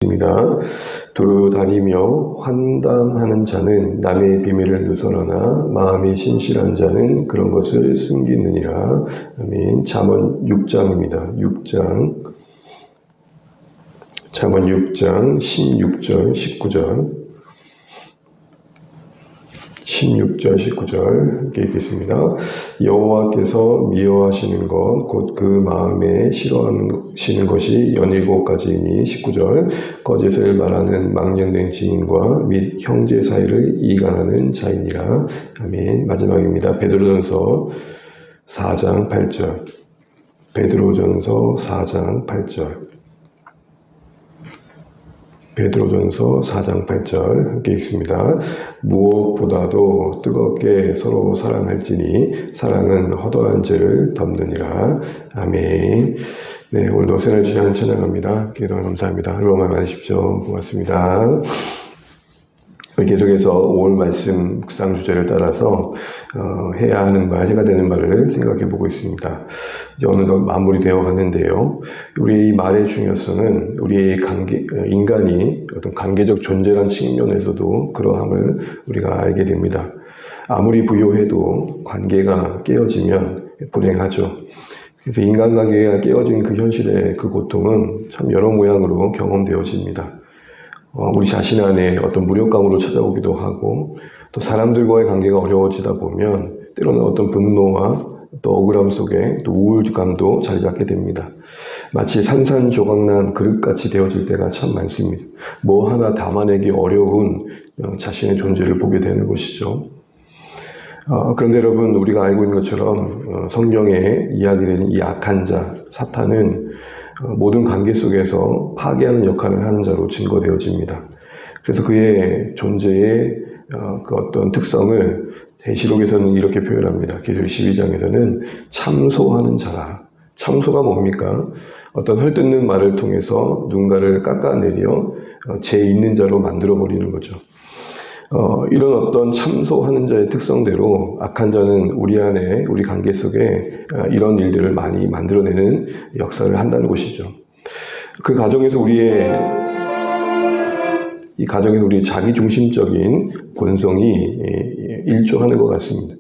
입니다. 두루 다니며 환담하는 자는 남의 비밀을 누설하나 마음이 신실한 자는 그런 것을 숨기느니라. 아멘. 잠언 6장입니다. 6장. 잠언 6장 16절 19절 16절 19절 함께 읽겠습니다. 여호와께서 미워하시는 것 곧 그 마음에 싫어하시는 것이 연일곱 가지이니 19절 거짓을 말하는 망령된 지인과 및 형제 사이를 이간하는 자이니라. 아멘. 마지막입니다. 베드로전서 4장 8절 베드로전서 4장 8절 베드로전서 4장 8절 함께 읽습니다. 무엇보다도 뜨겁게 서로 사랑할지니 사랑은 허다한 죄를 덮느니라. 아멘. 네, 오늘도 새날 주시는 찬양합니다. 기도 감사합니다. 로마 많으십시오. 고맙습니다. 계속해서 올 말씀 묵상 주제를 따라서 해야 하는 말, 해가 되는 말을 생각해 보고 있습니다. 이제 어느덧 마무리되어 가는데요. 우리 말의 중요성은 우리 인간이 어떤 관계적 존재라는 측면에서도 그러함을 우리가 알게 됩니다. 아무리 부유해도 관계가 깨어지면 불행하죠. 그래서 인간관계가 깨어진 그 현실의 그 고통은 참 여러 모양으로 경험되어집니다. 우리 자신 안에 어떤 무력감으로 찾아오기도 하고, 또 사람들과의 관계가 어려워지다 보면 때로는 어떤 분노와 또 억울함 속에 또 우울감도 자리 잡게 됩니다. 마치 산산조각난 그릇같이 되어질 때가 참 많습니다. 뭐 하나 담아내기 어려운 자신의 존재를 보게 되는 것이죠. 그런데 여러분, 우리가 알고 있는 것처럼 성경에 이야기되는 이 악한 자 사탄은 모든 관계 속에서 파괴하는 역할을 하는 자로 증거되어집니다. 그래서 그의 존재의 그 어떤 특성을 계시록에서는 이렇게 표현합니다. 계시록 12장에서는 참소하는 자라. 참소가 뭡니까? 어떤 헐뜯는 말을 통해서 누군가를 깎아내려 죄 있는 자로 만들어버리는 거죠. 이런 어떤 참소하는 자의 특성대로 악한 자는 우리 안에, 우리 관계 속에 이런 일들을 많이 만들어내는 역사를 한다는 것이죠. 그 가정에서 우리의 자기중심적인 본성이 일조하는 것 같습니다.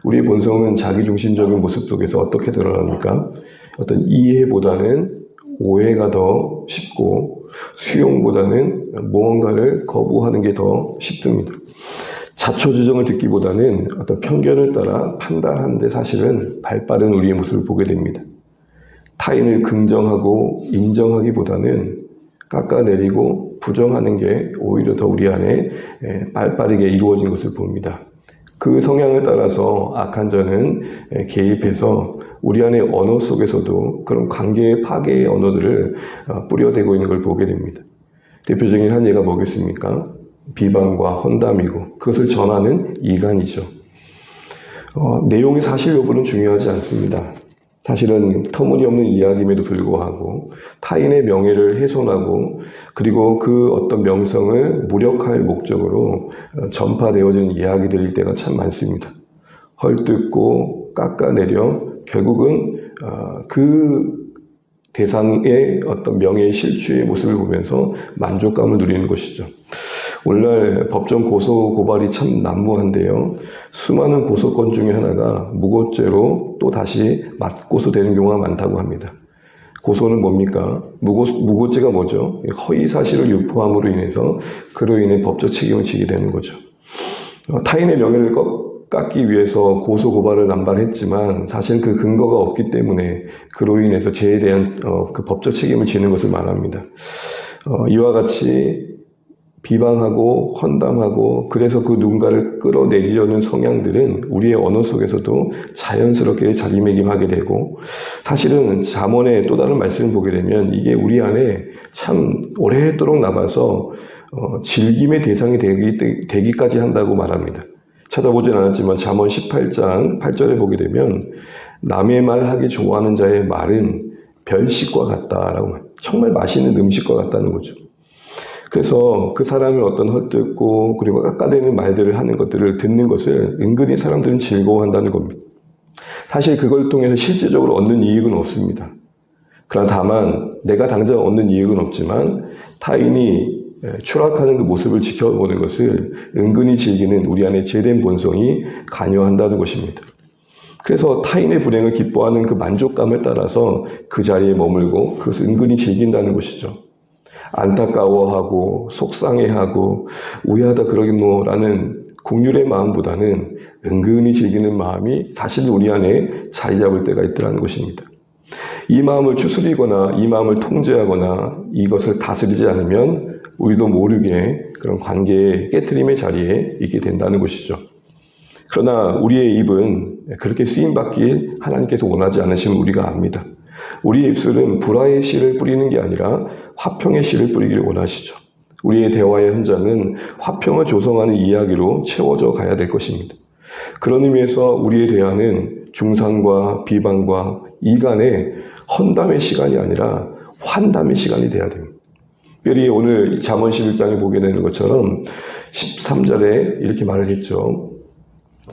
우리의 본성은 자기중심적인 모습 속에서 어떻게 드러납니까? 어떤 이해보다는 오해가 더 쉽고, 수용보다는 무언가를 거부하는 게 더 쉽습니다. 자초지종을 듣기보다는 어떤 편견을 따라 판단하는데 사실은 발빠른 우리의 모습을 보게 됩니다. 타인을 긍정하고 인정하기보다는 깎아내리고 부정하는 게 오히려 더 우리 안에 발빠르게 이루어진 것을 봅니다. 그 성향을 따라서 악한 자는 개입해서 우리 안의 언어 속에서도 그런 관계의 파괴의 언어들을 뿌려대고 있는 걸 보게 됩니다. 대표적인 한 예가 뭐겠습니까? 비방과 헌담이고 그것을 전하는 이간이죠. 내용의 사실 여부는 중요하지 않습니다. 사실은 터무니없는 이야기임에도 불구하고 타인의 명예를 훼손하고 그리고 그 어떤 명성을 무력할 목적으로 전파되어진 이야기들일 때가 참 많습니다. 헐뜯고 깎아내려 결국은 그 대상의 어떤 명예의 실추의 모습을 보면서 만족감을 누리는 것이죠. 오늘날 법정 고소 고발이 참 난무한데요. 수많은 고소건 중에 하나가 무고죄로 또 다시 맞고소되는 경우가 많다고 합니다. 고소는 뭡니까? 무고죄가 뭐죠? 허위 사실을 유포함으로 인해서 그로 인해 법적 책임을 지게 되는 거죠. 타인의 명예를 깎기 위해서 고소 고발을 남발했지만 사실 그 근거가 없기 때문에 그로 인해서 죄에 대한 그 법적 책임을 지는 것을 말합니다. 이와 같이 비방하고 헌담하고 그래서 그 누군가를 끌어내리려는 성향들은 우리의 언어 속에서도 자연스럽게 자리매김하게 되고, 사실은 잠언의 또 다른 말씀을 보게 되면 이게 우리 안에 참 오래도록 남아서 즐김의 대상이 되기까지 한다고 말합니다. 찾아보진 않았지만 잠언 18장 8절에 보게 되면 남의 말 하기 좋아하는 자의 말은 별식과 같다라고, 정말 맛있는 음식과 같다는 거죠. 그래서 그 사람을 어떤 헛듣고 그리고 깎아대는 말들을 하는 것들을 듣는 것을 은근히 사람들은 즐거워한다는 겁니다. 사실 그걸 통해서 실질적으로 얻는 이익은 없습니다. 그러나 다만 내가 당장 얻는 이익은 없지만 타인이 추락하는 그 모습을 지켜보는 것을 은근히 즐기는 우리 안에 죄된 본성이 관여한다는 것입니다. 그래서 타인의 불행을 기뻐하는 그 만족감을 따라서 그 자리에 머물고 그것을 은근히 즐긴다는 것이죠. 안타까워하고 속상해하고 우회하다 그러겠노라는 국률의 마음보다는 은근히 즐기는 마음이 사실 우리 안에 자리 잡을 때가 있더라는 것입니다. 이 마음을 추스리거나 이 마음을 통제하거나 이것을 다스리지 않으면 우리도 모르게 그런 관계의 깨트림의 자리에 있게 된다는 것이죠. 그러나 우리의 입은 그렇게 쓰임받길 하나님께서 원하지 않으심을 우리가 압니다. 우리의 입술은 불화의 씨를 뿌리는 게 아니라 화평의 씨를 뿌리길 원하시죠. 우리의 대화의 현장은 화평을 조성하는 이야기로 채워져 가야 될 것입니다. 그런 의미에서 우리의 대화는 중상과 비방과 이간의 헌담의 시간이 아니라 환담의 시간이 돼야 됩니다. 특별히 오늘 잠언 11장에 보게 되는 것처럼 13절에 이렇게 말을 했죠.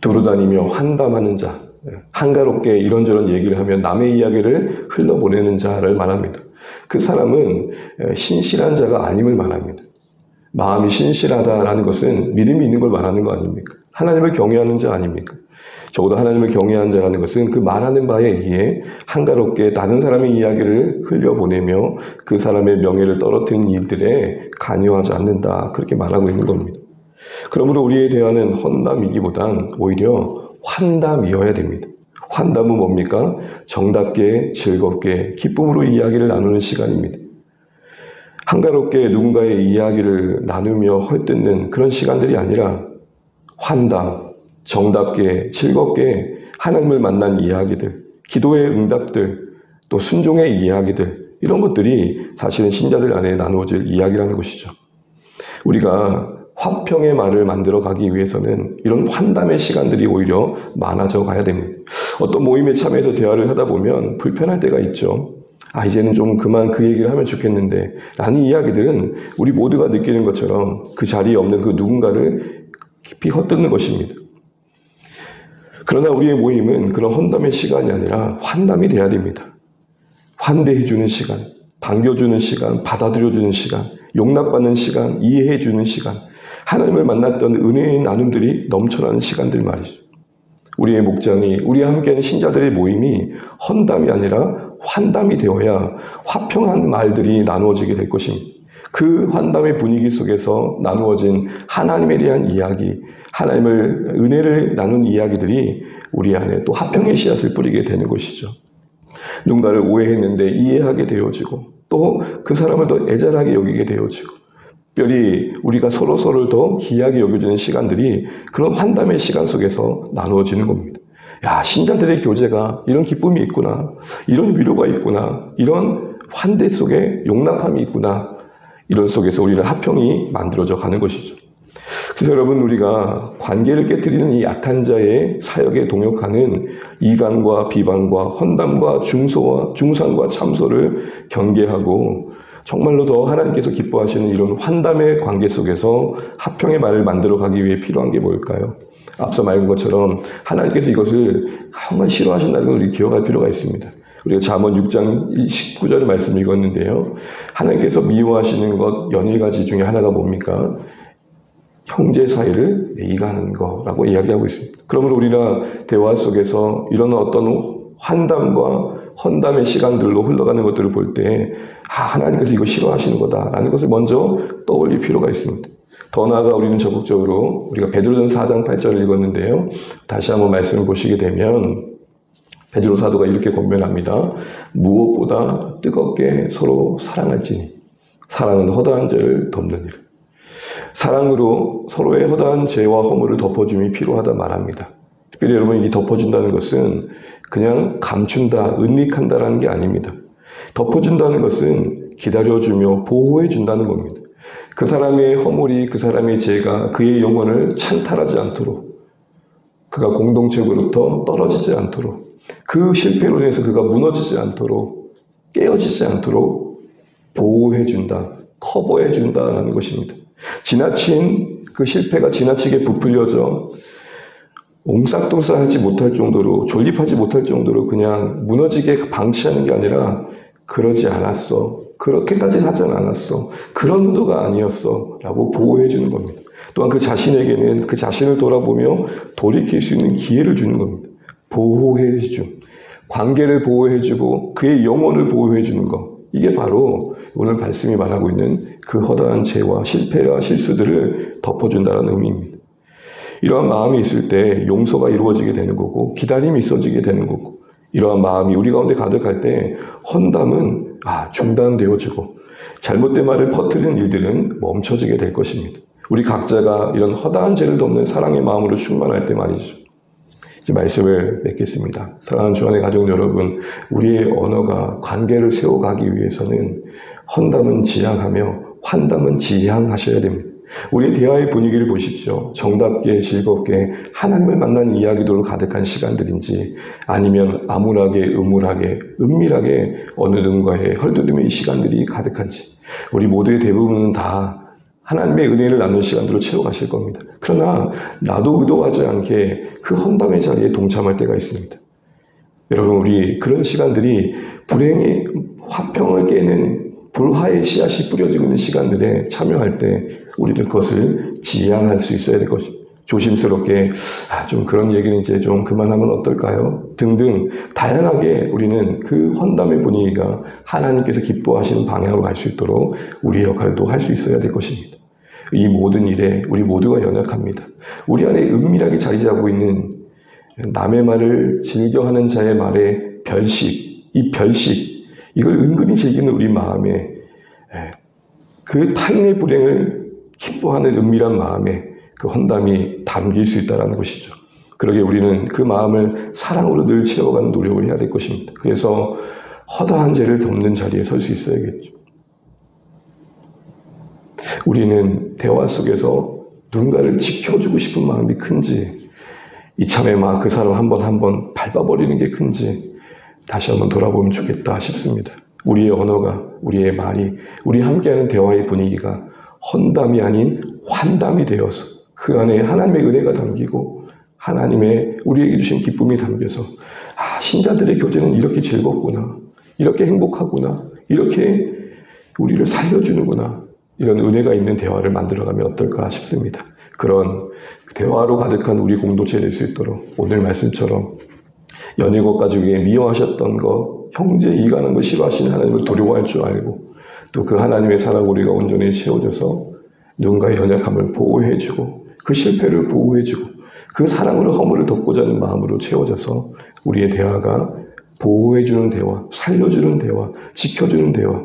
두루다니며 환담하는 자, 한가롭게 이런저런 얘기를 하며 남의 이야기를 흘러보내는 자를 말합니다. 그 사람은 신실한 자가 아님을 말합니다. 마음이 신실하다라는 것은 믿음이 있는 걸 말하는 거 아닙니까? 하나님을 경외하는 자 아닙니까? 적어도 하나님을 경외하는 자라는 것은 그 말하는 바에 의해 한가롭게 다른 사람의 이야기를 흘려보내며 그 사람의 명예를 떨어뜨리는 일들에 관여하지 않는다. 그렇게 말하고 있는 겁니다. 그러므로 우리의 대화는 헌담이기보단 오히려 환담이어야 됩니다. 환담은 뭡니까? 정답게 즐겁게 기쁨으로 이야기를 나누는 시간입니다. 한가롭게 누군가의 이야기를 나누며 헐뜯는 그런 시간들이 아니라 환담, 정답게 즐겁게 하나님을 만난 이야기들, 기도의 응답들, 또 순종의 이야기들, 이런 것들이 사실은 신자들 안에 나누어질 이야기라는 것이죠. 우리가 화평의 말을 만들어 가기 위해서는 이런 환담의 시간들이 오히려 많아져 가야 됩니다. 어떤 모임에 참여해서 대화를 하다 보면 불편할 때가 있죠. 이제는 좀 그만 그 얘기를 하면 좋겠는데 라는 이야기들은 우리 모두가 느끼는 것처럼 그 자리에 없는 그 누군가를 깊이 헛뜯는 것입니다. 그러나 우리의 모임은 그런 헌담의 시간이 아니라 환담이 돼야 됩니다. 환대해주는 시간, 반겨주는 시간, 받아들여주는 시간, 용납받는 시간, 이해해주는 시간, 하나님을 만났던 은혜의 나눔들이 넘쳐나는 시간들 말이죠. 우리의 목장이, 우리와 함께하는 신자들의 모임이 헌담이 아니라 환담이 되어야 화평한 말들이 나누어지게 될 것입니다. 그 환담의 분위기 속에서 나누어진 하나님에 대한 이야기, 하나님을 은혜를 나눈 이야기들이 우리 안에 또 화평의 씨앗을 뿌리게 되는 것이죠. 누군가를 오해했는데 이해하게 되어지고 또 그 사람을 더 애절하게 여기게 되어지고 특별히 우리가 서로서로를 더 귀하게 여겨주는 시간들이 그런 환담의 시간 속에서 나누어지는 겁니다. 야, 신자들의 교제가 이런 기쁨이 있구나, 이런 위로가 있구나, 이런 환대 속에 용납함이 있구나, 이런 속에서 우리는 화평이 만들어져 가는 것이죠. 그래서 여러분, 우리가 관계를 깨트리는 이 약한 자의 사역에 동역하는 이간과 비방과 헌담과 중상과 참소를 경계하고 정말로 더 하나님께서 기뻐하시는 이런 환담의 관계 속에서 화평의 말을 만들어 가기 위해 필요한 게 뭘까요? 앞서 말한 것처럼 하나님께서 이것을 정말 싫어하신다는 걸 우리 기억할 필요가 있습니다. 우리가 잠언 6장 19절의 말씀 읽었는데요. 하나님께서 미워하시는 것 연일 가지 중에 하나가 뭡니까? 형제 사이를 이간하는 거라고 이야기하고 있습니다. 그러므로 우리가 대화 속에서 이런 어떤 환담과 헌담의 시간들로 흘러가는 것들을 볼 때 하나님께서 이거 싫어하시는 거다라는 것을 먼저 떠올릴 필요가 있습니다. 더 나아가 우리는 적극적으로 우리가 베드로전서 4장 8절을 읽었는데요. 다시 한번 말씀을 보시게 되면 베드로 사도가 이렇게 권면합니다. 무엇보다 뜨겁게 서로 사랑할지니 사랑은 허다한 죄를 덮느니라. 사랑으로 서로의 허다한 죄와 허물을 덮어줌이 필요하다 말합니다. 특별히 여러분, 이 덮어준다는 것은 그냥 감춘다, 은닉한다라는 게 아닙니다. 덮어준다는 것은 기다려주며 보호해준다는 겁니다. 그 사람의 허물이, 그 사람의 죄가 그의 영혼을 찬탈하지 않도록, 그가 공동체로부터 떨어지지 않도록, 그 실패로 인해서 그가 무너지지 않도록, 깨어지지 않도록 보호해준다, 커버해준다라는 것입니다. 지나친 그 실패가 지나치게 부풀려져 옹싹동싹하지 못할 정도로, 존립하지 못할 정도로 그냥 무너지게 방치하는 게 아니라 그러지 않았어. 그렇게까지는 하진 않았어. 그런 의도가 아니었어. 라고 보호해 주는 겁니다. 또한 그 자신에게는 그 자신을 돌아보며 돌이킬 수 있는 기회를 주는 겁니다. 보호해 줌. 관계를 보호해 주고 그의 영혼을 보호해 주는 것. 이게 바로 오늘 말씀이 말하고 있는 그 허다한 죄와 실패와 실수들을 덮어준다는 의미입니다. 이러한 마음이 있을 때 용서가 이루어지게 되는 거고 기다림이 있어지게 되는 거고 이러한 마음이 우리 가운데 가득할 때 헌담은 중단되어지고 잘못된 말을 퍼뜨리는 일들은 멈춰지게 될 것입니다. 우리 각자가 이런 허다한 죄를 덮는 사랑의 마음으로 충만할 때 말이죠. 이제 말씀을 맺겠습니다. 사랑하는 주안의 가족 여러분, 우리의 언어가 관계를 세워가기 위해서는 헌담은 지향하며 환담은 지향하셔야 됩니다. 우리 대화의 분위기를 보십시오. 정답게 즐겁게 하나님을 만나는 이야기들로 가득한 시간들인지 아니면 암울하게 음울하게 은밀하게 어느 누군가의 헐뜯음의 시간들이 가득한지 우리 모두의 대부분은 다 하나님의 은혜를 나누는 시간으로 채워가실 겁니다. 그러나 나도 의도하지 않게 그 헌담의 자리에 동참할 때가 있습니다. 여러분, 우리 그런 시간들이 불행의 화평을 깨는 불화의 씨앗이 뿌려지고 있는 시간들에 참여할 때 우리는 그것을 지양할 수 있어야 될 것입니다. 조심스럽게 좀 그런 얘기는 이제 좀 그만하면 어떨까요? 등등 다양하게 우리는 그 헌담의 분위기가 하나님께서 기뻐하시는 방향으로 갈 수 있도록 우리의 역할도 할 수 있어야 될 것입니다. 이 모든 일에 우리 모두가 연약합니다. 우리 안에 은밀하게 자리 잡고 있는 남의 말을 즐겨하는 자의 말에 별식, 이 별식 이걸 은근히 즐기는 우리 마음에 그 타인의 불행을 기뻐하는 은밀한 마음에 그 헌담이 담길 수 있다는 것이죠. 그러게 우리는 그 마음을 사랑으로 늘 채워가는 노력을 해야 될 것입니다. 그래서 허다한 죄를 덮는 자리에 설 수 있어야겠죠. 우리는 대화 속에서 누군가를 지켜주고 싶은 마음이 큰지 이참에 막 그 사람 한 번 밟아버리는 게 큰지 다시 한번 돌아보면 좋겠다 싶습니다. 우리의 언어가, 우리의 말이, 우리 함께하는 대화의 분위기가 헌담이 아닌 환담이 되어서 그 안에 하나님의 은혜가 담기고 하나님의 우리에게 주신 기쁨이 담겨서 신자들의 교제는 이렇게 즐겁구나, 이렇게 행복하구나, 이렇게 우리를 살려주는구나, 이런 은혜가 있는 대화를 만들어가면 어떨까 싶습니다. 그런 대화로 가득한 우리 공동체 될 수 있도록 오늘 말씀처럼 연애 것까지 위해 미워하셨던 거, 형제 이간한 거 싫어하시는 하나님을 두려워할 줄 알고 또 그 하나님의 사랑 우리가 온전히 채워져서 누군가의 연약함을 보호해주고 그 실패를 보호해주고 그 사랑으로 허물을 덮고자 하는 마음으로 채워져서 우리의 대화가 보호해주는 대화, 살려주는 대화, 지켜주는 대화.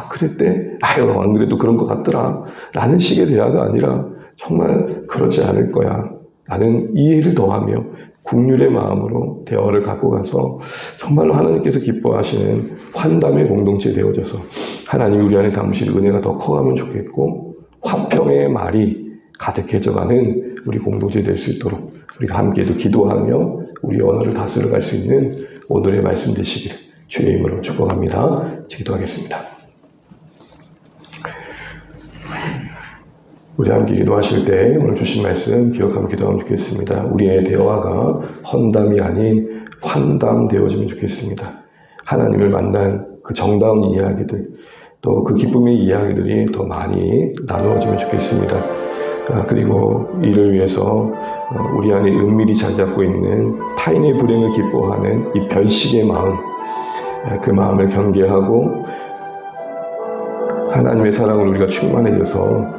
그랬대? 안 그래도 그런 것 같더라. 라는 식의 대화가 아니라 정말 그러지 않을 거야. 라는 이해를 더하며 국률의 마음으로 대화를 갖고 가서 정말로 하나님께서 기뻐하시는 환담의 공동체 되어져서 하나님이 우리 안에 담으신 은혜가 더 커가면 좋겠고 화평의 말이 가득해져가는 우리 공동체 될 수 있도록 우리가 함께도 기도하며 우리 언어를 다스려 갈 수 있는 오늘의 말씀 되시기를 주의 이름으로 축복합니다. 기도하겠습니다. 우리 함께 기도하실 때 오늘 주신 말씀 기억하며 기도하면 좋겠습니다. 우리의 대화가 헌담이 아닌 환담 되어지면 좋겠습니다. 하나님을 만난 그 정다운 이야기들, 또 그 기쁨의 이야기들이 더 많이 나누어지면 좋겠습니다. 그리고 이를 위해서 우리 안에 은밀히 자리 잡고 있는 타인의 불행을 기뻐하는 이 별식의 마음, 그 마음을 경계하고 하나님의 사랑으로 우리가 충만해져서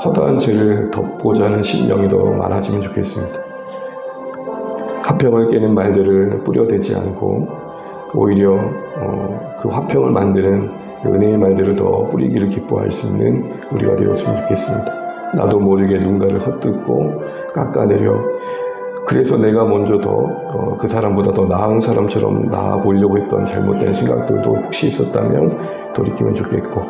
허다한 죄를 덮고자 하는 심령이 더 많아지면 좋겠습니다. 화평을 깨는 말들을 뿌려대지 않고 오히려 그 화평을 만드는 은혜의 말들을 더 뿌리기를 기뻐할 수 있는 우리가 되었으면 좋겠습니다. 나도 모르게 누군가를 헛뜯고 깎아내려 그래서 내가 먼저 더 그 사람보다 더 나은 사람처럼 나아 보이려고 했던 잘못된 생각들도 혹시 있었다면 돌이키면 좋겠고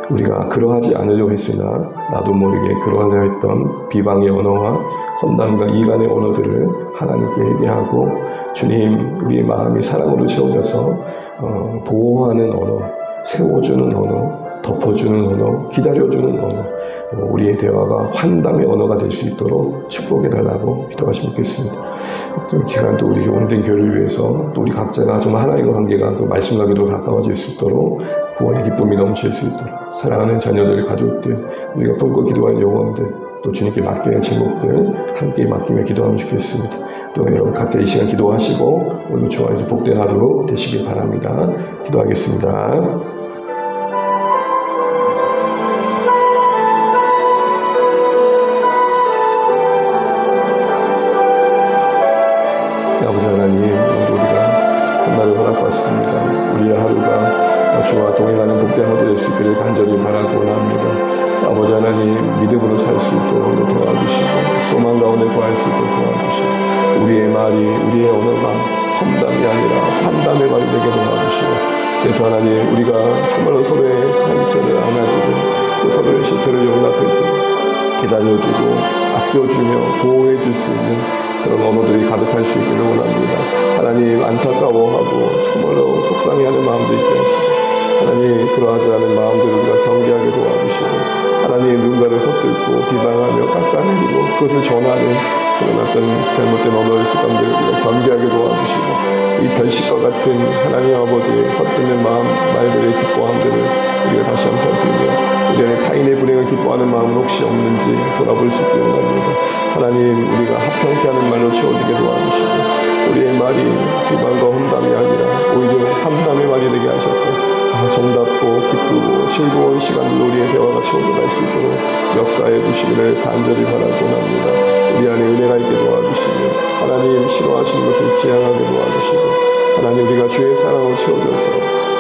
우리가 그러하지 않으려고 했으나 나도 모르게 그러하려 했던 비방의 언어와 헌담과 이간의 언어들을 하나님께 회개하고 주님 우리의 마음이 사랑으로 채워져서 보호하는 언어, 세워주는 언어, 덮어주는 언어, 기다려주는 언어, 우리의 대화가 환담의 언어가 될 수 있도록 축복해달라고 기도하시면 좋겠습니다. 또 기간도 우리 온된 교회를 위해서 또 우리 각자가 좀 하나님과 관계가 또 말씀과 기도로 가까워질 수 있도록 구원의 기쁨이 넘칠 수 있도록 사랑하는 자녀들, 가족들, 우리가 품고 기도할 영혼들, 또 주님께 맡겨야 할 제목들 함께 맡기며 기도하면 좋겠습니다. 또 여러분 각자 이 시간 기도하시고 오늘 주 안에서 복된 하루 되시길 바랍니다. 기도하겠습니다. 아버지 하나님, 우리가 한날을 허락받습니다. 우리의 하루가 주와 동행하는 복된 하루 될 수 있기를 간절히 바라고 합니다. 아버지 하나님, 믿음으로 살 수 있도록 도와주시고 소망 가운데 구할 수 있도록 도와주시고 우리의 말이, 우리의 언어가 험담이 아니라 환담의 말이 되게 도와주시고 그래서 하나님, 우리가 정말로 서로의 상처를 안아주고 또 서로의 실패를 용납해주고 기다려주고 아껴주며 보호해줄 수 있는 그런 언어들이 가득할 수 있기를 원합니다. 하나님, 안타까워하고 정말로 속상해하는 마음도 있게 하시고 하나님, 그러하지 않은 마음들을 우리가 경계하게 도와주시고 하나님, 누군가를 헛들고 비방하며 깎아내리고 그것을 전하는 그런 어떤 잘못된 언어의 습관들을 우리가 경계하게 도와주시고 이 별식과 같은 하나님 아버지의 헛되는 마음, 말들의 기뻐함들을 우리가 다시 한번 살피며 우리 안에 타인의 불행을 기뻐하는 마음은 혹시 없는지 돌아볼 수 있게 원합니다. 하나님, 우리가 합평케 하는 말로 채워지게 도와주시고 우리의 말이 비방과 험담이 아니라 오히려 함담의 말이 되게 하셔서 정답고 기쁘고 즐거운 시간들로 우리의 대화가 채워져갈 수 있도록 역사해 주시기를 간절히 바라고 합니다. 우리 안에 은혜가 있게 도와주시고 하나님, 싫어하시는 것을 지향하게 도와주시고 하나님, 우리가 주의 사랑을 채워줘서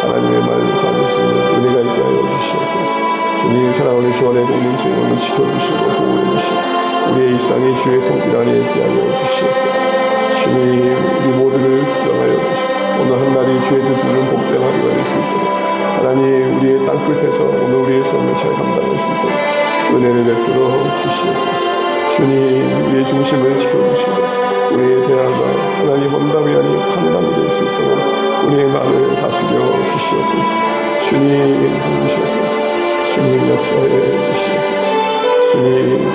하나님의 말을 받을 수 있는 은혜가 있게 하여 주시옵소서. 주님, 사랑하는 주 안에 공동체를 지켜주시고 보호해주시고 우리의 일상이 주의 손길 안에 있게 하여 주시옵소서. 주님, 우리 모두를 기억하여 주시고 오늘 한날이 주의 뜻을 이룬 복된 하루가 될 수 있도록 하나님, 우리의 땅끝에서 오늘 우리의 삶을 잘 감당할 수 있도록 은혜를 베풀어 주시옵소서. 주님, 우리의 중심을 지켜주시고 우리의 대화가 하나님 험담이 아닌 환담이 될 수 있도록 우리의 마음을 다스려 주시옵소서. 주님, 도우시옵소서. 주님, 역사해 주시옵소서. 주님,